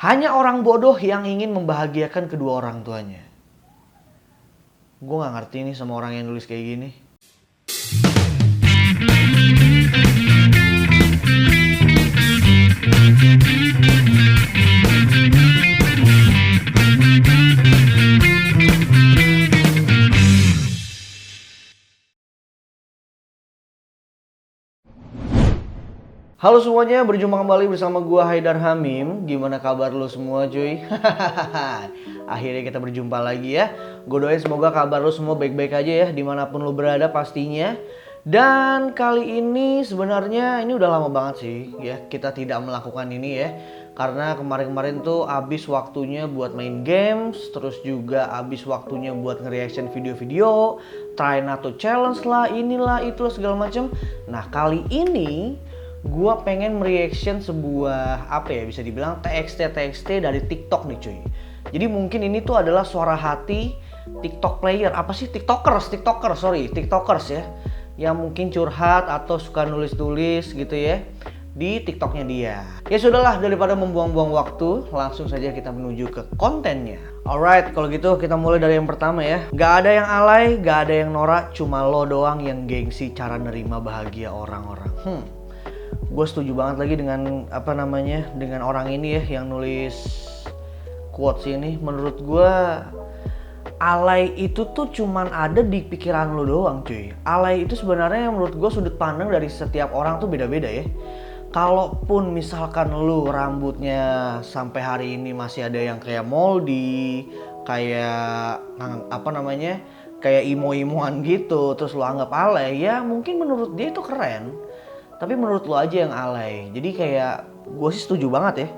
Hanya orang bodoh yang ingin membahagiakan kedua orang tuanya. Gue gak ngerti nih sama orang yang nulis kayak gini. Halo semuanya, berjumpa kembali bersama gua Haidar Hamim. Gimana kabar lo semua cuy? Akhirnya kita berjumpa lagi ya. Gue doain semoga kabar lo semua baik-baik aja ya, dimanapun lo berada pastinya. Dan kali ini sebenarnya ini udah lama banget sih ya kita tidak melakukan ini ya. Karena kemarin-kemarin tuh abis waktunya buat main games, terus juga abis waktunya buat nge-reaction video-video, try nato challenge lah, inilah itulah segala macam. Nah kali ini gue pengen mereaction sebuah bisa dibilang TXT dari TikTok nih cuy. Jadi mungkin ini tuh adalah suara hati TikTok player, tiktokers ya, yang mungkin curhat atau suka nulis-nulis gitu ya di TikToknya dia. Ya sudahlah, daripada membuang-buang waktu, langsung saja kita menuju ke kontennya. Alright, kalau gitu kita mulai dari yang pertama ya. Gak ada yang alay, gak ada yang norak, cuma lo doang yang gengsi cara nerima bahagia orang-orang. Gue setuju banget lagi dengan dengan orang ini ya yang nulis quotes ini. Menurut gue alay itu tuh cuman ada di pikiran lo doang cuy. Alay itu sebenarnya menurut gue sudut pandang dari setiap orang tuh beda-beda ya. Kalaupun misalkan lu rambutnya sampai hari ini masih ada yang kayak moldy, kayak kayak imo-imoan gitu, terus lu anggap alay, ya mungkin menurut dia itu keren. Tapi menurut lo aja yang alay. Jadi kayak gue sih setuju banget ya.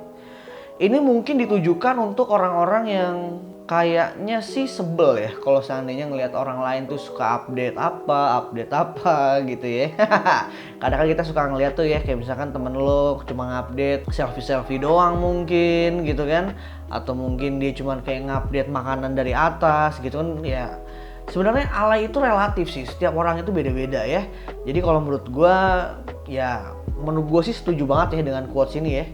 Ini mungkin ditujukan untuk orang-orang yang kayaknya sih sebel ya kalau seandainya ngelihat orang lain tuh suka update apa gitu ya. Kadang-kadang kita suka ngeliat tuh ya, kayak misalkan temen lo cuma ngupdate selfie doang mungkin gitu kan, atau mungkin dia cuma kayak ngupdate makanan dari atas gitu kan ya. Sebenarnya alay itu relatif sih, setiap orang itu beda-beda ya. Jadi kalau menurut gue sih setuju banget ya dengan quotes ini ya.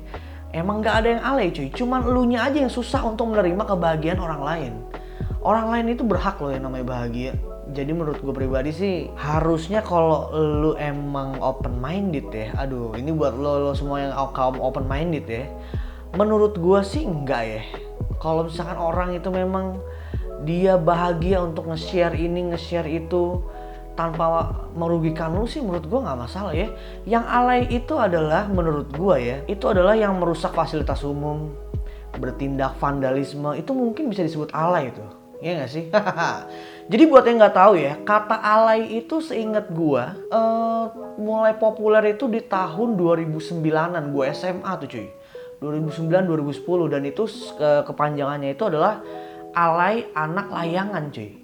Emang gak ada yang alay cuy, cuman elunya aja yang susah untuk menerima kebahagiaan orang lain. Orang lain itu berhak loh yang namanya bahagia. Jadi menurut gue pribadi sih, harusnya kalau lu emang open minded ya, aduh ini buat lo semua yang kaum open minded ya, menurut gue sih enggak ya. Kalau misalkan orang itu memang dia bahagia untuk nge-share ini, nge-share itu tanpa merugikan lu sih, menurut gue nggak masalah ya. Yang alay itu adalah menurut gue ya, itu adalah yang merusak fasilitas umum, bertindak vandalisme, itu mungkin bisa disebut alay itu, ya nggak sih? Jadi buat yang nggak tahu ya, kata alay itu seingat gue mulai populer itu di tahun 2009-an, gue SMA tuh cuy, 2009-2010, dan itu kepanjangannya itu adalah alay anak layangan cuy.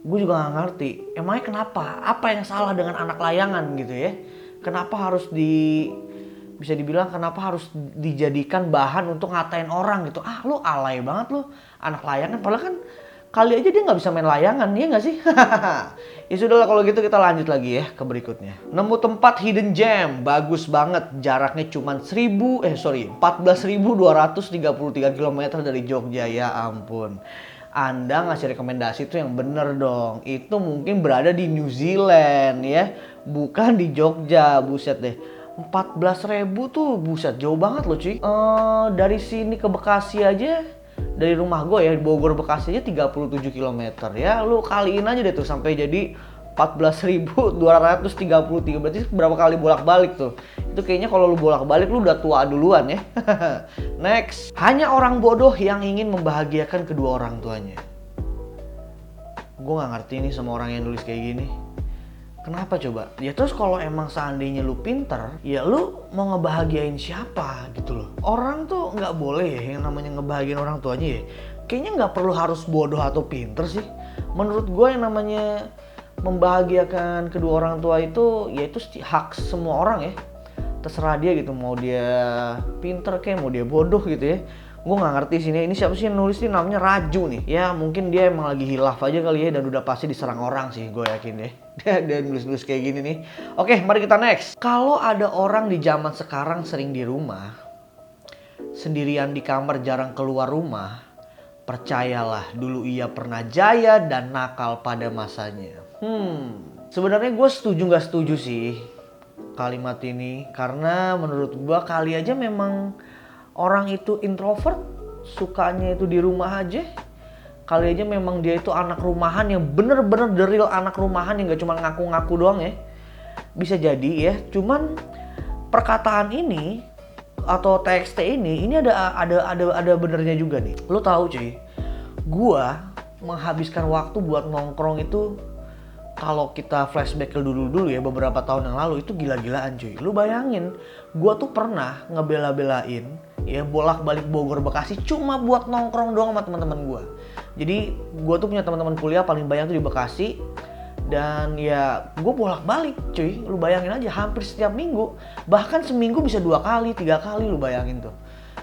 Gue juga gak ngerti emangnya kenapa, apa yang salah dengan anak layangan gitu ya. Kenapa harus bisa dibilang kenapa harus dijadikan bahan untuk ngatain orang gitu. Ah lu alay banget lu anak layangan, padahal kan kali aja dia gak bisa main layangan, ya gak sih? Ya sudahlah kalau gitu kita lanjut lagi ya ke berikutnya. Nemu tempat hidden gem, bagus banget, jaraknya cuma 14.233 km dari Jogja, ya ampun. Anda ngasih rekomendasi itu yang bener dong. Itu mungkin berada di New Zealand ya, bukan di Jogja. Buset deh, 14.000 tuh buset jauh banget loh cuy. Dari sini ke Bekasi aja, dari rumah gue ya, di Bogor Bekasi aja 37 km ya. Lu kaliin aja deh tuh sampai jadi 14.233, berarti berapa kali bolak-balik tuh? Itu kayaknya kalau lu bolak-balik lu udah tua duluan ya. Next, hanya orang bodoh yang ingin membahagiakan kedua orang tuanya. Gue gak ngerti nih sama orang yang nulis kayak gini. Kenapa coba? Ya terus kalau emang seandainya lu pinter, ya lu mau ngebahagiain siapa gitu loh. Orang tuh gak boleh ya yang namanya ngebahagiain orang tuanya ya. Kayaknya gak perlu harus bodoh atau pinter sih. Menurut gue yang namanya membahagiakan kedua orang tua itu ya itu hak semua orang ya. Terserah dia gitu, mau dia pinter kayak mau dia bodoh gitu ya. Gue nggak ngerti sini, ini siapa sih yang nulis ini, namanya Raju nih ya. Mungkin dia emang lagi hilaf aja kali ya, dan udah pasti diserang orang sih, gue yakin deh. Dia nulis-nulis kayak gini nih. Oke, mari kita next. Kalau ada orang di zaman sekarang sering di rumah, sendirian di kamar jarang keluar rumah, percayalah dulu ia pernah jaya dan nakal pada masanya. Sebenarnya gue setuju nggak setuju sih kalimat ini, karena menurut gue kali aja memang orang itu introvert, sukanya itu di rumah aja. Kali aja memang dia itu anak rumahan yang bener-bener the real anak rumahan yang gak cuma ngaku-ngaku doang ya. Bisa jadi ya, cuman perkataan ini atau TXT ini ada benernya juga nih. Lo tahu cuy, gua menghabiskan waktu buat nongkrong itu, kalau kita flashback ke dulu ya beberapa tahun yang lalu, itu gila-gilaan cuy. Lu bayangin, gua tuh pernah ngebela-belain ya bolak-balik Bogor Bekasi cuma buat nongkrong doang sama teman-teman gua. Jadi gua tuh punya teman-teman kuliah paling banyak tuh di Bekasi, dan ya gua bolak-balik cuy. Lu bayangin aja, hampir setiap minggu, bahkan seminggu bisa 2 kali 3 kali, lu bayangin tuh.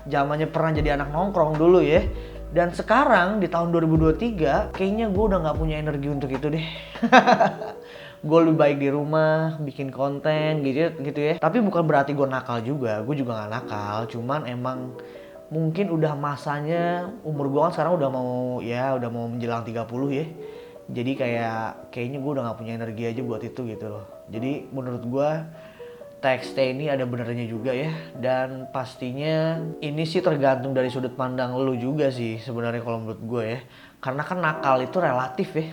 Zamannya pernah jadi anak nongkrong dulu ya. Dan sekarang di tahun 2023 kayaknya gue udah gak punya energi untuk itu deh. Gue lebih baik di rumah, bikin konten gitu ya. Tapi bukan berarti gue nakal juga, gue juga gak nakal. Cuman emang mungkin udah masanya, umur gue kan sekarang udah mau menjelang 30 ya. Jadi kayaknya gue udah gak punya energi aja buat itu gitu loh. Jadi menurut gue TXT ini ada benernya juga ya, dan pastinya ini sih tergantung dari sudut pandang lu juga sih sebenarnya kalau menurut gue ya. Karena kan nakal itu relatif ya.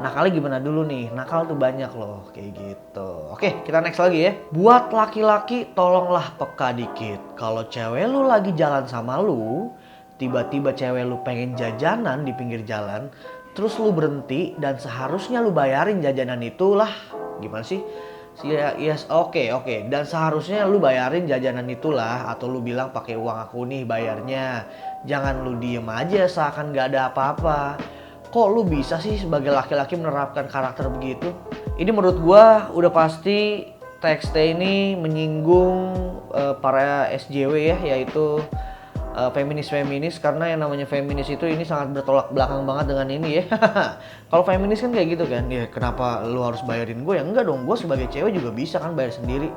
Nakalnya gimana dulu nih? Nakal tuh banyak loh kayak gitu. Oke, kita next lagi ya. Buat laki-laki tolonglah peka dikit. Kalau cewek lu lagi jalan sama lu, tiba-tiba cewek lu pengen jajanan di pinggir jalan, terus lu berhenti dan seharusnya lu bayarin jajanan itulah. Gimana sih? Yes, oke. Dan seharusnya lu bayarin jajanan itulah, atau lu bilang pakai uang aku nih bayarnya. Jangan lu diem aja seakan gak ada apa-apa. Kok lu bisa sih sebagai laki-laki menerapkan karakter begitu? Ini menurut gua udah pasti TXT ini menyinggung para SJW ya, yaitu feminis, karena yang namanya feminis itu ini sangat bertolak belakang banget dengan ini ya. Kalau feminis kan kayak gitu kan, ya kenapa lu harus bayarin gue? Ya enggak dong, gue sebagai cewek juga bisa kan bayar sendiri.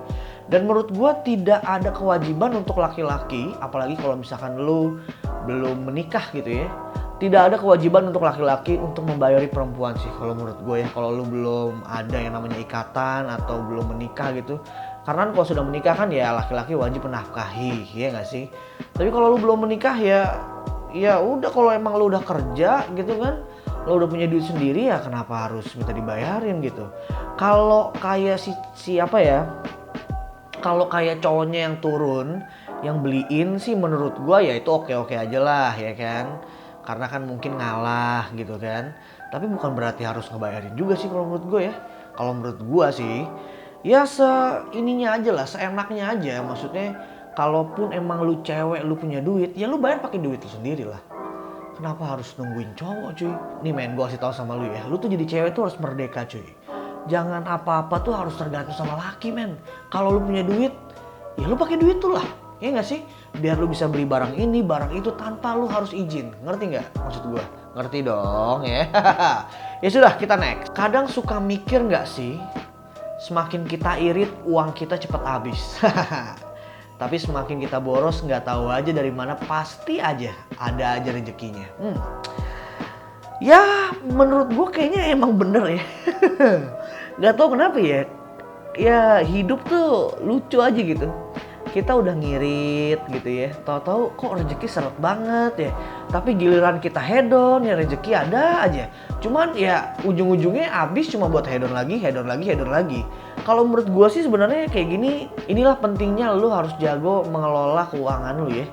Dan menurut gue tidak ada kewajiban untuk laki-laki, apalagi kalau misalkan lu belum menikah gitu ya. Tidak ada kewajiban untuk laki-laki untuk membayari perempuan sih kalau menurut gue ya. Kalau lu belum ada yang namanya ikatan atau belum menikah gitu. Karena kalau sudah menikah kan ya laki-laki wajib menafkahi, ya nggak sih? Tapi kalau lu belum menikah ya udah, kalau emang lu udah kerja gitu kan, lu udah punya duit sendiri, ya kenapa harus minta dibayarin gitu? Kalau kayak siapa ya? Kalau kayak cowoknya yang turun, yang beliin sih menurut gua ya itu oke-oke aja lah ya kan? Karena kan mungkin ngalah gitu kan. Tapi bukan berarti harus ngebayarin juga sih kalau menurut gua ya. Kalau menurut gua sih ya seininya aja lah, seenaknya aja. Maksudnya kalaupun emang lu cewek, lu punya duit, ya lu bayar pakai duit lu sendiri lah. Kenapa harus nungguin cowok cuy? Nih men, gue kasih tau sama lu ya, lu tuh jadi cewek tuh harus merdeka cuy. Jangan apa-apa tuh harus tergantung sama laki men. Kalau lu punya duit, ya lu pakai duit tuh lah, ya nggak sih? Biar lu bisa beli barang ini, barang itu tanpa lu harus izin. Ngerti nggak maksud gue? Ngerti dong ya. Ya sudah, kita next. Kadang suka mikir nggak sih, semakin kita irit, uang kita cepat habis. Tapi semakin kita boros, nggak tahu aja dari mana, pasti aja ada aja rezekinya. Ya menurut gue kayaknya emang bener ya. Nggak tahu kenapa ya. Ya hidup tuh lucu aja gitu. Kita udah ngirit gitu ya, tahu-tahu kok rezeki seret banget ya. Tapi giliran kita hedon, ya rezeki ada aja. Cuman ya ujung-ujungnya habis cuma buat hedon lagi. Kalau menurut gue sih sebenarnya kayak gini, inilah pentingnya lu harus jago mengelola keuangan lu ya.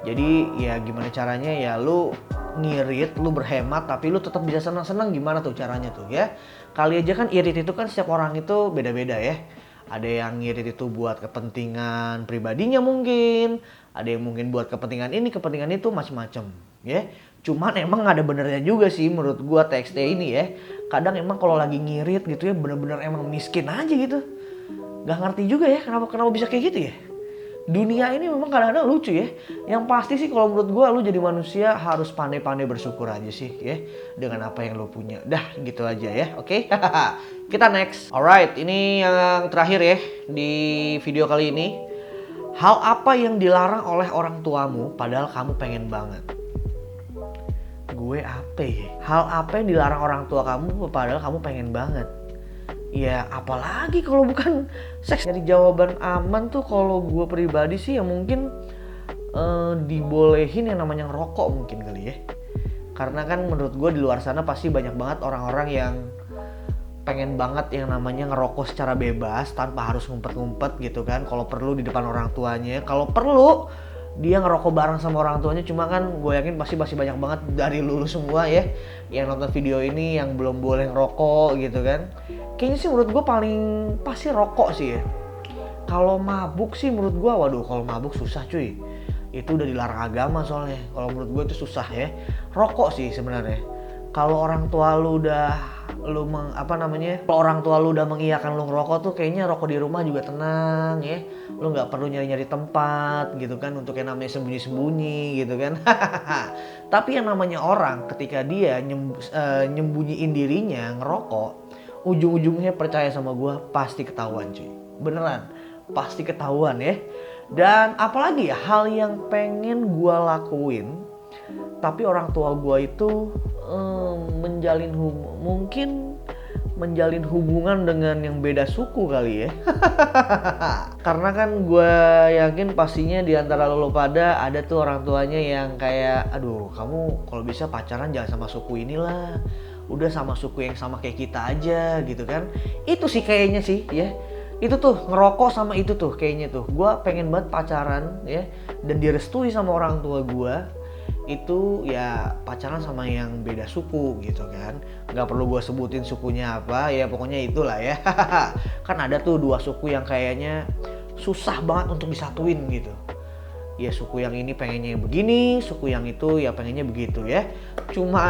Jadi ya gimana caranya ya lu ngirit, lu berhemat, tapi lu tetap bisa senang-senang. Gimana tuh caranya tuh ya? Kali aja kan irit itu kan setiap orang itu beda-beda ya. Ada yang ngirit itu buat kepentingan pribadinya mungkin, ada yang mungkin buat kepentingan ini, kepentingan itu, macam-macam ya. Cuman emang ada benernya juga sih menurut gua TXT ini ya. Kadang emang kalau lagi ngirit gitu ya, bener-bener emang miskin aja gitu. Gak ngerti juga ya kenapa bisa kayak gitu ya. Dunia ini memang kadang-kadang lucu ya. Yang pasti sih kalau menurut gue, lu jadi manusia harus pandai-pandai bersyukur aja sih ya, dengan apa yang lu punya. Dah gitu aja ya, oke? Kita next. Alright, ini yang terakhir ya di video kali ini. Hal apa yang dilarang oleh orang tuamu padahal kamu pengen banget? Gue apa ya? Hal apa yang dilarang orang tua kamu padahal kamu pengen banget? Ya apalagi kalau bukan seks. Jadi jawaban aman tuh kalau gue pribadi sih ya mungkin dibolehin yang namanya ngerokok mungkin kali ya. Karena kan menurut gue di luar sana pasti banyak banget orang-orang yang pengen banget yang namanya ngerokok secara bebas tanpa harus ngumpet-ngumpet gitu kan. Kalau perlu di depan orang tuanya, kalau perlu dia ngerokok bareng sama orang tuanya. Cuma kan gue yakin pasti masih banyak banget dari lulu semua ya yang nonton video ini yang belum boleh ngerokok gitu kan. Kayaknya sih menurut gue paling pasti rokok sih ya. Kalau mabuk sih menurut gue, waduh kalau mabuk susah cuy. Itu udah dilarang agama soalnya. Kalau menurut gue itu susah ya. Rokok sih sebenarnya. Kalau orang tua lu udah kalau orang tua lu udah mengiyakan lu ngerokok tuh kayaknya rokok di rumah juga tenang ya. Lu nggak perlu nyari-nyari tempat gitu kan untuk yang namanya sembunyi-sembunyi gitu kan. Tapi yang namanya orang ketika dia nyembunyiin dirinya ngerokok, ujung-ujungnya percaya sama gue pasti ketahuan cuy. Beneran, pasti ketahuan ya. Dan apalagi ya hal yang pengen gue lakuin tapi orang tua gue itu menjalin hubungan dengan yang beda suku kali ya. Karena kan gue yakin pastinya di antara lo pada ada tuh orang tuanya yang kayak aduh kamu kalau bisa pacaran jangan sama suku inilah, udah sama suku yang sama kayak kita aja gitu kan. Itu sih kayaknya sih ya. Itu tuh ngerokok sama itu tuh kayaknya tuh gue pengen banget pacaran ya dan direstui sama orang tua gue itu ya pacaran sama yang beda suku gitu kan. Nggak perlu gue sebutin sukunya apa ya, pokoknya itulah ya. Kan ada tuh dua suku yang kayaknya susah banget untuk disatuin gitu. Ya suku yang ini pengennya yang begini, suku yang itu ya pengennya begitu ya. Cuma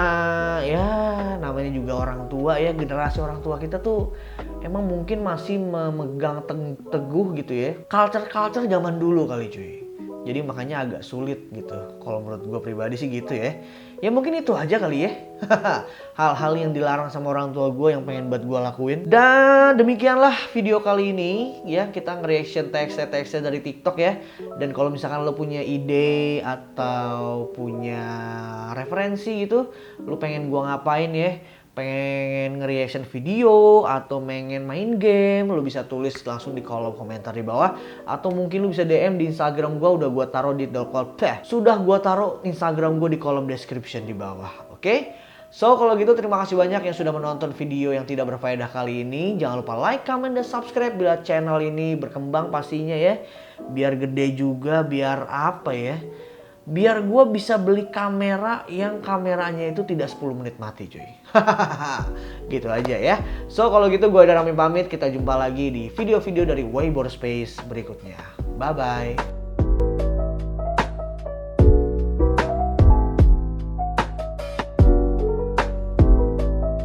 ya namanya juga orang tua ya, generasi orang tua kita tuh emang mungkin masih memegang teguh gitu ya culture zaman dulu kali cuy. Jadi makanya agak sulit gitu. Kalau menurut gue pribadi sih gitu ya. Ya mungkin itu aja kali ya. Hal-hal yang dilarang sama orang tua gue yang pengen buat gue lakuin. Dan demikianlah video kali ini ya. Kita nge-reaction text-text dari TikTok ya. Dan kalau misalkan lo punya ide atau punya referensi gitu, lo pengen gue ngapain ya, pengen nge-reaction video atau pengen main game, lu bisa tulis langsung di kolom komentar di bawah. Atau mungkin lu bisa DM di Instagram gua, udah gua taruh di sudah gua taruh Instagram gua di kolom description di bawah. Oke? So kalau gitu terima kasih banyak yang sudah menonton video yang tidak berfaedah kali ini. Jangan lupa like, comment, dan subscribe bila channel ini berkembang pastinya ya. Biar gede juga, biar apa ya, biar gue bisa beli kamera yang kameranya itu tidak 10 menit mati cuy. Gitu aja ya. So kalau gitu gue Haidar Hamim pamit. Kita jumpa lagi di video-video dari Weibo Space berikutnya. Bye bye.